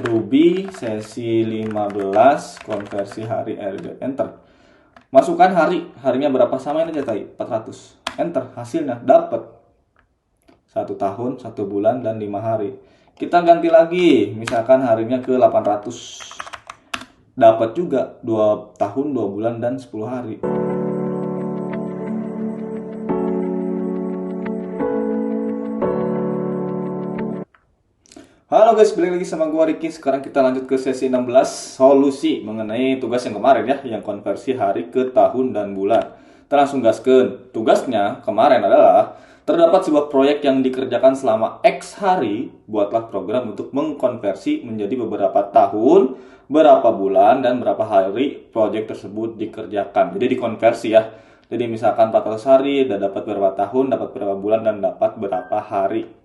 Ruby sesi 15 konversi hari RB. Enter. Masukkan harinya berapa, samain aja tadi 400. Enter, hasilnya dapat 1 tahun, 1 bulan, dan 5 hari. Kita ganti lagi, misalkan harinya ke 800. Dapat juga 2 tahun, 2 bulan, dan 10 hari. Halo guys, balik lagi sama gua Ricky. Sekarang kita lanjut ke sesi 16, solusi mengenai tugas yang kemarin ya, yang konversi hari ke tahun dan bulan. Kita langsung gaskeun. Tugasnya kemarin adalah terdapat sebuah proyek yang dikerjakan selama X hari. Buatlah program untuk mengkonversi menjadi beberapa tahun, berapa bulan, dan berapa hari proyek tersebut dikerjakan. Jadi dikonversi ya. Jadi misalkan 400 hari, udah dapat berapa tahun, dapat berapa bulan, dan dapat berapa hari.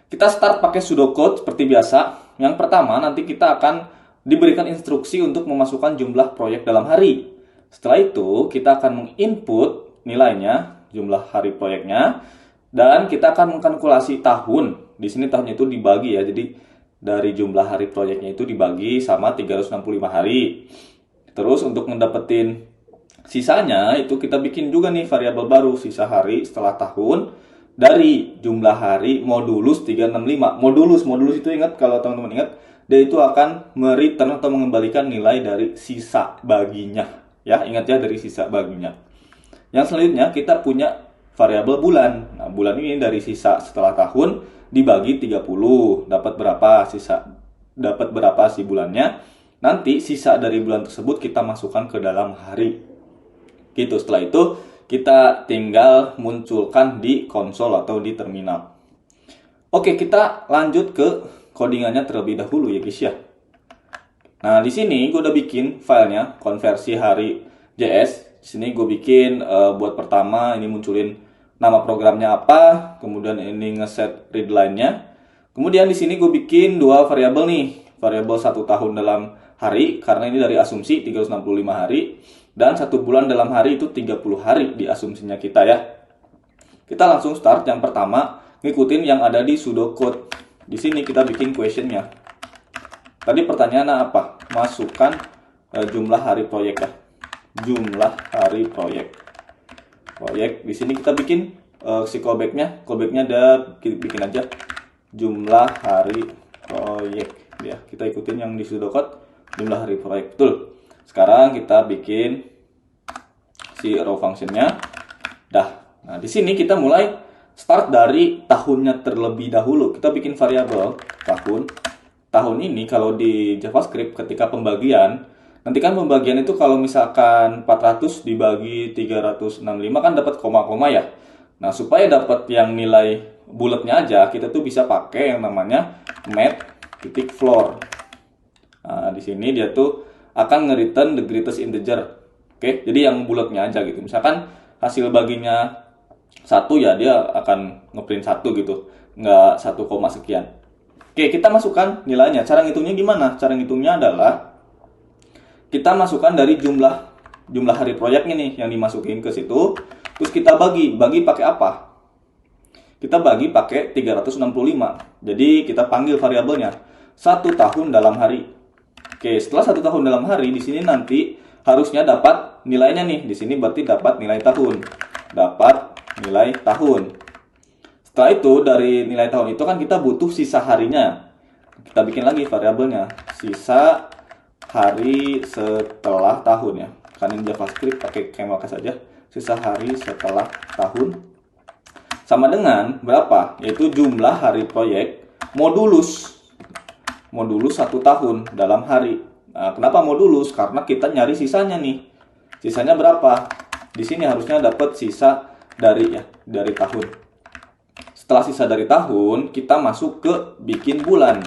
Kita start pakai pseudocode seperti biasa. Yang pertama, nanti kita akan diberikan instruksi untuk memasukkan jumlah proyek dalam hari. Setelah itu, kita akan menginput nilainya, jumlah hari proyeknya, dan kita akan mengkalkulasi tahun. Di sini tahunnya itu dibagi ya, jadi dari jumlah hari proyeknya itu dibagi sama 365 hari. Terus untuk mendapatkan sisanya, itu kita bikin juga nih variabel baru, sisa hari setelah tahun, dari jumlah hari modulus 365. Modulus itu ingat, kalau teman-teman ingat, dia itu akan mereturn atau mengembalikan nilai dari sisa baginya. Ya, ingat ya, dari sisa baginya. Yang selanjutnya kita punya variabel bulan. Nah, bulan ini dari sisa setelah tahun dibagi 30. Dapat berapa sih bulannya. Nanti sisa dari bulan tersebut kita masukkan ke dalam hari. Gitu, setelah itu kita tinggal munculkan di konsol atau di terminal. Oke, kita lanjut ke codingannya terlebih dahulu ya guys ya. Nah, di sini gue udah bikin filenya konversi hari JS. Di sini gue bikin buat pertama ini munculin nama programnya apa, kemudian ini ngeset readline-nya. Kemudian di sini gue bikin dua variabel nih, variabel 1 tahun dalam hari karena ini dari asumsi 365 hari. Dan 1 bulan dalam hari itu 30 hari di asumsinya kita ya. Kita langsung start. Yang pertama, ngikutin yang ada di pseudocode. Di sini kita bikin questionnya. Tadi pertanyaannya apa? Masukkan jumlah hari proyek ya. Jumlah hari proyek. Di sini kita bikin si callbacknya. Callbacknya ada, bikin aja jumlah hari proyek. Ya, kita ikutin yang di pseudocode, jumlah hari proyek. Betul. Sekarang kita bikin si raw functionnya. Nah, di sini kita mulai start dari tahunnya terlebih dahulu. Kita bikin variabel tahun. Tahun ini kalau di JavaScript ketika pembagian, nanti kan pembagian itu kalau misalkan 400 dibagi 365 kan dapat koma-koma ya. Nah, supaya dapat yang nilai bulatnya aja, kita tuh bisa pakai yang namanya math.floor. Nah, di sini dia tuh akan nge-return the greatest integer. Oke, jadi yang bulatnya aja gitu. Misalkan hasil baginya 1 ya, dia akan ngeprint 1 gitu. Nggak 1, sekian. Oke, kita masukkan nilainya. Cara ngitungnya gimana? Cara ngitungnya adalah kita masukkan dari jumlah hari proyeknya nih yang dimasukin ke situ. Terus kita bagi pakai apa? Kita bagi pakai 365. Jadi kita panggil variabelnya 1 tahun dalam hari. Oke, setelah 1 tahun dalam hari, di sini nanti harusnya dapat nilainya nih. Di sini berarti dapat nilai tahun. Dapat nilai tahun. Setelah itu, dari nilai tahun itu kan kita butuh sisa harinya. Kita bikin lagi variabelnya. Sisa hari setelah tahun ya. Kan ini JavaScript pakai camel case saja. Sisa hari setelah tahun. Sama dengan berapa? Yaitu jumlah hari proyek modulus 1 tahun dalam hari. Nah, kenapa modulus? Karena kita nyari sisanya nih. Sisanya berapa? Di sini harusnya dapat sisa dari tahun. Setelah sisa dari tahun, kita masuk ke bikin bulan.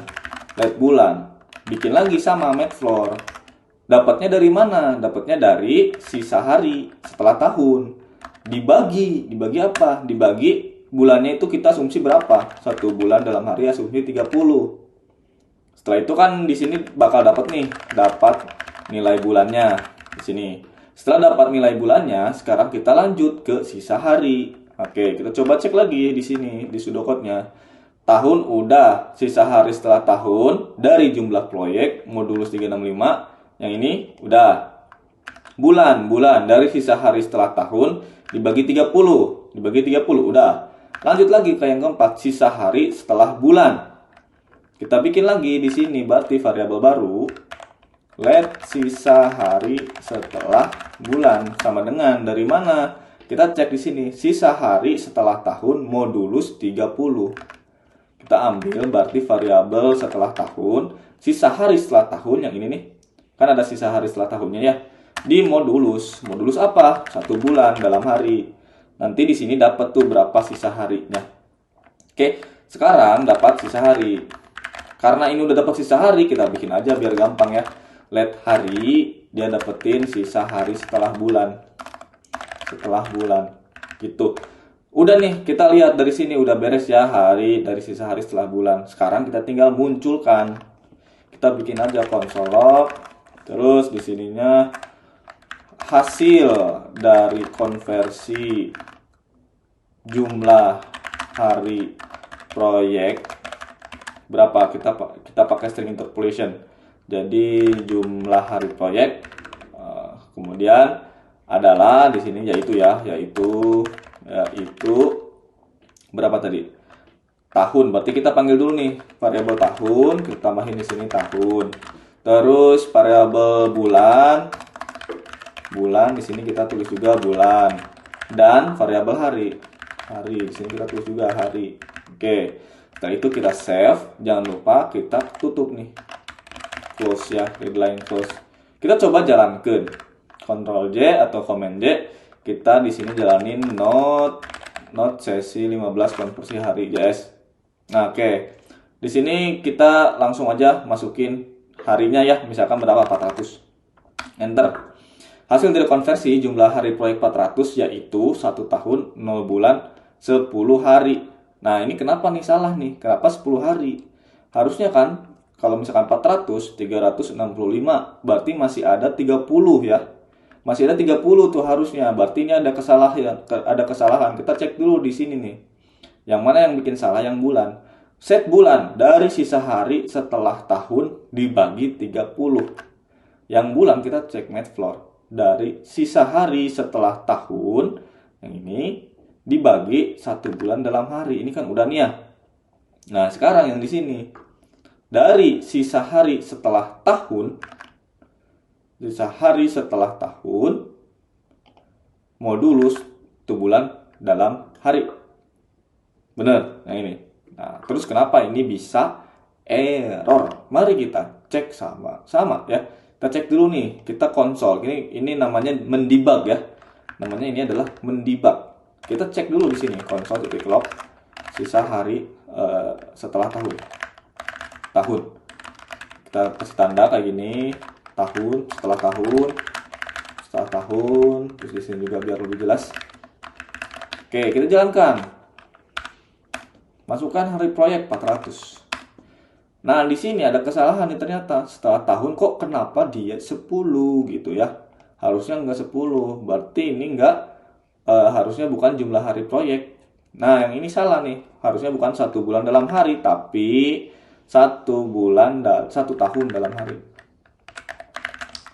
Let bulan. Bikin lagi sama math.floor. Dapatnya dari mana? Dapatnya dari sisa hari setelah tahun. Dibagi apa? Dibagi bulannya itu kita asumsi berapa? 1 bulan dalam hari asumsi 30. Setelah itu kan di sini bakal dapat nilai bulannya di sini. Setelah dapat nilai bulannya, sekarang kita lanjut ke sisa hari. Oke, kita coba cek lagi di sini di pseudocode-nya. tahun udah, sisa hari setelah tahun dari jumlah proyek modulus 365. Yang ini udah. Bulan dari sisa hari setelah tahun dibagi 30. Dibagi 30 udah. Lanjut lagi ke yang keempat, sisa hari setelah bulan. Kita bikin lagi di sini berarti variabel baru. Let sisa hari setelah bulan sama dengan dari mana? Kita cek di sini, sisa hari setelah tahun modulus 30. Kita ambil berarti variabel setelah tahun, sisa hari setelah tahun yang ini nih. Kan ada sisa hari setelah tahunnya ya. Di modulus. Modulus apa? 1 bulan dalam hari. Nanti di sini dapat tuh berapa sisa harinya. Oke, sekarang dapat sisa hari. Karena ini udah dapat sisa hari, kita bikin aja biar gampang ya. Let hari, dia dapetin sisa hari setelah bulan. Setelah bulan. Gitu. Udah nih, kita lihat dari sini udah beres ya hari dari sisa hari setelah bulan. Sekarang kita tinggal munculkan. Kita bikin aja console log. Terus di sininya hasil dari konversi jumlah hari proyek berapa, kita pakai string interpolation. Jadi jumlah hari proyek kemudian adalah di sini yaitu berapa tadi? Tahun. Berarti kita panggil dulu nih variabel tahun, kita tambahin di sini tahun. Terus variabel bulan di sini kita tulis juga bulan. Dan variabel hari di sini kita tulis juga hari. Oke. Setelah itu kita save, jangan lupa kita tutup nih. Close ya, readline close. Kita coba jalankan. Ctrl J atau Command J. Kita di sini jalanin node sesi 15 konversi hari JS. Nah, oke. Di sini kita langsung aja masukin harinya ya, misalkan berapa 400. Enter. Hasil dari konversi jumlah hari proyek 400 yaitu 1 tahun 0 bulan 10 hari. Nah, ini kenapa nih salah nih? Kenapa 10 hari? Harusnya kan kalau misalkan 400 365 berarti masih ada 30 ya. Masih ada 30 tuh harusnya. Berarti ini ada kesalahan. Kita cek dulu di sini nih. Yang mana yang bikin salah? Yang bulan. Set bulan dari sisa hari setelah tahun dibagi 30. Yang bulan kita cek Matplotlib. Dari sisa hari setelah tahun, yang ini dibagi 1 bulan dalam hari. Ini kan udah nih ya. Nah, sekarang yang di sini dari sisa hari setelah tahun, modulus 1 bulan dalam hari. Bener, yang ini. Nah, terus kenapa ini bisa error? Mari kita cek sama ya. Kita cek dulu nih, kita konsol. Ini namanya mendebug ya. Namanya ini adalah mendebug. Kita cek dulu di sini console.log sisa hari setelah tahun. Kita kasih tanda kayak gini, tahun, setelah tahun, terus di sini juga biar lebih jelas. Oke, kita jalankan. Masukkan hari proyek 400. Nah, di sini ada kesalahan nih ternyata. Setelah tahun kok kenapa dia 10 gitu ya. Harusnya enggak 10. Berarti ini enggak harusnya bukan jumlah hari proyek. Nah, yang ini salah nih. Harusnya bukan 1 bulan dalam hari, tapi 1 tahun dalam hari.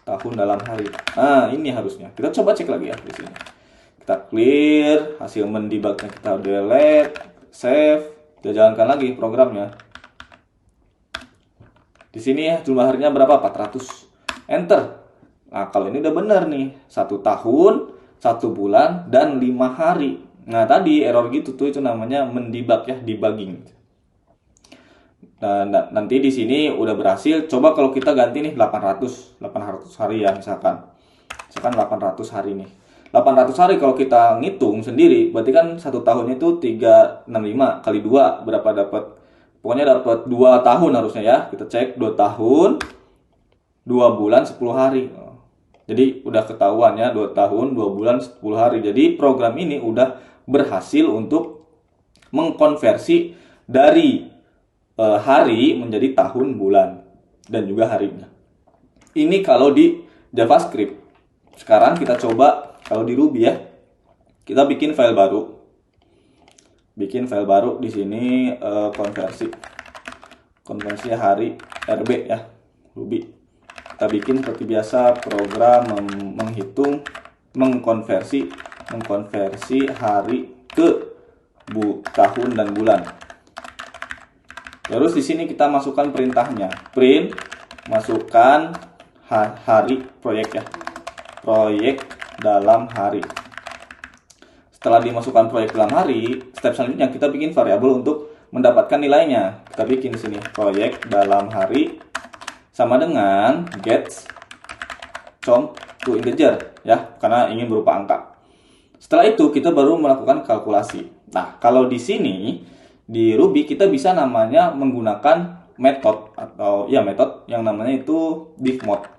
Tahun dalam hari. Nah, ini harusnya. Kita coba cek lagi ya di sini. Kita clear, hasil mendebugnya kita delete, save, kita jalankan lagi programnya. Di sini jumlah harinya berapa? 400. Enter. Nah, kalau ini udah benar nih. 1 tahun, 1 bulan, dan 5 hari. Nah, tadi error gitu tuh, itu namanya mendebug ya, debugging. Nah, nanti di sini udah berhasil. Coba kalau kita ganti nih 800 hari ya misalkan. Misalkan 800 hari nih. 800 hari kalau kita ngitung sendiri, berarti kan 1 tahunnya itu 365 kali 2 berapa dapat? Pokoknya dapat 2 tahun harusnya ya. Kita cek 2 tahun 2 bulan 10 hari. Jadi udah ketahuan ya, 2 tahun 2 bulan 10 hari. Jadi program ini udah berhasil untuk mengkonversi dari hari menjadi tahun, bulan, dan juga harinya. Ini kalau di JavaScript. Sekarang kita coba kalau di Ruby ya. Kita bikin file baru. bikin file baru di sini, konversi hari RB ya, Ruby. Kita bikin seperti biasa program menghitung mengkonversi hari ke tahun dan bulan. Terus di sini kita masukkan perintahnya, print masukkan hari proyek ya, proyek dalam hari. Setelah dimasukkan proyek dalam hari, step selanjutnya kita bikin variabel untuk mendapatkan nilainya. Kita bikin di sini proyek dalam hari sama dengan get count to integer ya, karena ingin berupa angka. Setelah itu kita baru melakukan kalkulasi. Nah, kalau di sini di Ruby kita bisa namanya menggunakan metode atau ya metode yang namanya itu div mode.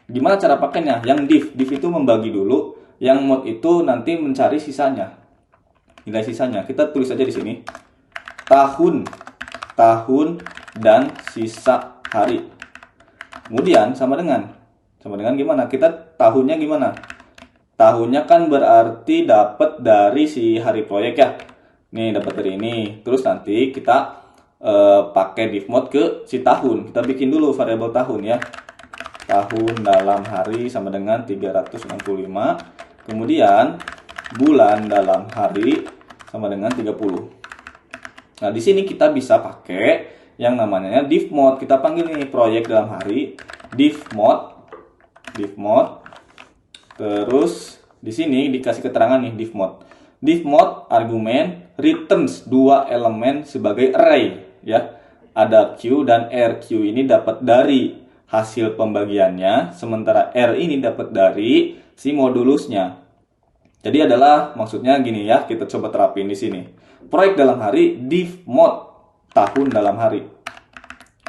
Gimana cara pakainya? Yang div itu membagi dulu, yang mode itu nanti mencari sisanya. Nilai sisanya kita tulis aja di sini. Tahun dan sisa hari. Kemudian sama dengan gimana? Kita tahunnya gimana? Tahunnya kan berarti dapat dari si hari proyek ya. Nih dapat dari ini. Terus nanti kita pakai div mode ke si tahun. Kita bikin dulu variabel tahun ya. Tahun dalam hari sama dengan 365. Kemudian bulan dalam hari sama dengan 30. Nah, di sini kita bisa pakai yang namanya div mode. Kita panggil nih proyek dalam hari div mode. Terus di sini dikasih keterangan nih div mode. Div mode argumen returns 2 elemen sebagai array ya. Ada Q dan R. Q ini dapat dari hasil pembagiannya, sementara R ini dapat dari si modulusnya. Jadi adalah maksudnya gini ya, kita coba terapin di sini. Proyek dalam hari div mode tahun dalam hari.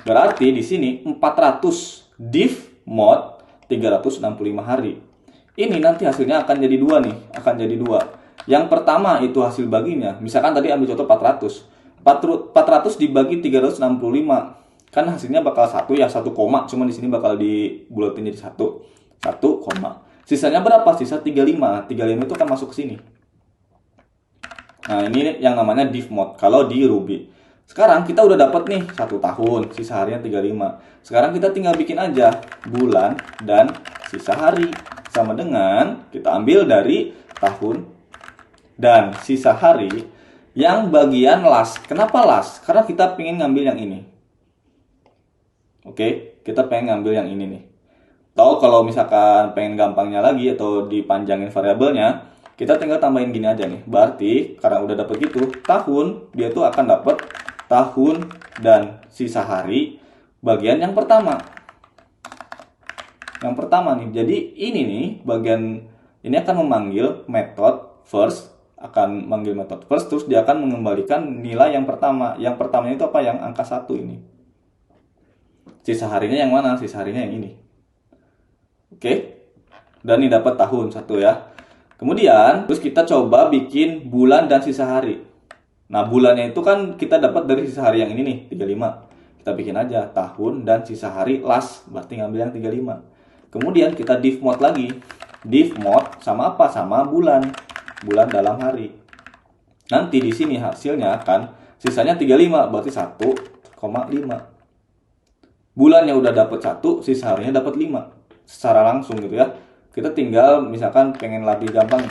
Berarti di sini 400 div mode 365 hari. Ini nanti hasilnya akan jadi dua nih, akan jadi dua. Yang pertama itu hasil baginya. Misalkan tadi ambil contoh 400. 400 dibagi 365. Kan hasilnya bakal 1 ya, 1 koma. Cuma di sini bakal dibulatin jadi 1 koma. Sisanya berapa? Sisa 35. 35 itu akan masuk ke sini. Nah, ini yang namanya div mode kalau di Ruby. Sekarang kita udah dapat nih 1 tahun, sisa harinya 35. Sekarang kita tinggal bikin aja bulan dan sisa hari. Sama dengan kita ambil dari tahun dan sisa hari yang bagian last. Kenapa last? Karena kita pengen ngambil yang ini. Oke, kita pengen ngambil yang ini nih. Atau kalau misalkan pengen gampangnya lagi atau dipanjangin variabelnya, kita tinggal tambahin gini aja nih. Berarti karena udah dapet gitu, tahun dia tuh akan dapet tahun dan sisa hari bagian yang pertama. Yang pertama nih. Jadi ini nih bagian ini akan memanggil method first, akan manggil method first, terus dia akan mengembalikan nilai yang pertama. Yang pertamanya itu apa? Yang angka 1 ini. Sisa harinya yang mana? Sisa harinya yang ini. Oke. Dan ini dapat tahun 1 ya. Kemudian terus kita coba bikin bulan dan sisa hari. Nah, bulannya itu kan kita dapat dari sisa hari yang ini nih, 35. Kita bikin aja tahun dan sisa hari last, berarti ngambil yang 35. Kemudian kita div mode lagi. Div mode sama apa? Sama bulan. Bulan dalam hari. Nanti di sini hasilnya akan sisanya 35, berarti 1,5. Bulannya udah dapat 1, sisa harinya dapat 5. Secara langsung gitu ya. Kita tinggal misalkan pengen lebih gampang,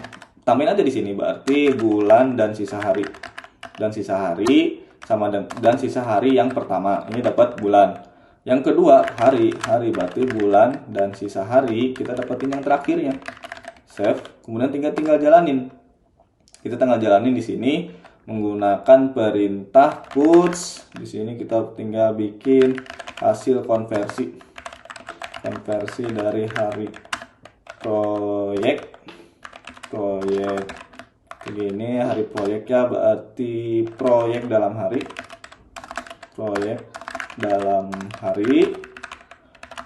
tambahin aja di sini berarti bulan dan sisa hari. Dan sisa hari sama dan sisa hari yang pertama. Ini dapat bulan. Yang kedua hari berarti bulan dan sisa hari, kita dapetin yang terakhirnya. Save, kemudian tinggal jalanin. Kita tinggal jalanin di sini menggunakan perintah puts. Di sini kita tinggal bikin hasil konversi dari hari proyek. Begini hari proyeknya berarti proyek dalam hari. Proyek dalam hari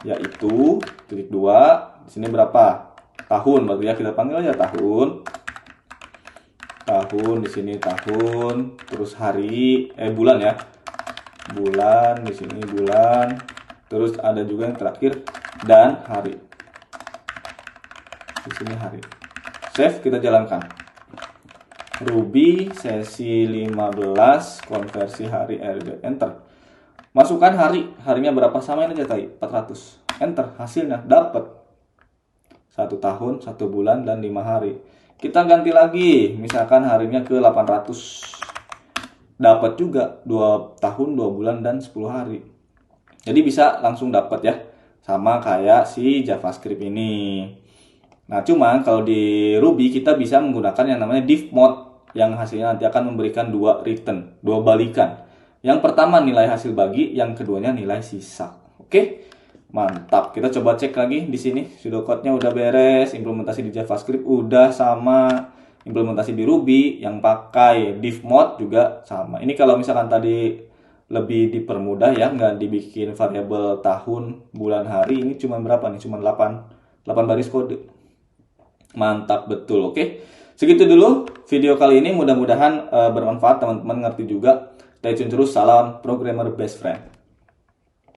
yaitu titik 2. Di sini berapa? Tahun, berarti ya kita panggil aja tahun. Tahun di sini tahun, terus hari bulan ya. Bulan di sini bulan. Terus ada juga yang terakhir dan hari. Di sini hari. Save, kita jalankan. Ruby sesi 15 konversi hari RZ, enter. Masukkan harinya berapa, samain aja tadi 400, enter. Hasilnya dapat 1 tahun, 1 bulan, dan 5 hari. Kita ganti lagi, misalkan harinya ke 800, dapat juga 2 tahun, 2 bulan, dan 10 hari. Jadi bisa langsung dapat ya, sama kayak si JavaScript ini. Nah, cuma kalau di Ruby kita bisa menggunakan yang namanya div mode, yang hasilnya nanti akan memberikan 2 return, 2 balikan. Yang pertama nilai hasil bagi, yang keduanya nilai sisa. Oke, mantap. Kita coba cek lagi di sini. Pseudocode-nya udah beres, implementasi di JavaScript udah sama, implementasi di Ruby yang pakai div mode juga sama. Ini kalau misalkan tadi lebih dipermudah ya, nggak dibikin variabel tahun, bulan, hari. Ini cuma berapa nih? Cuma 8 baris kode. Mantap betul. Oke, segitu dulu video kali ini. Mudah-mudahan bermanfaat, teman-teman ngerti juga. Stay tune terus. Salam programmer best friend.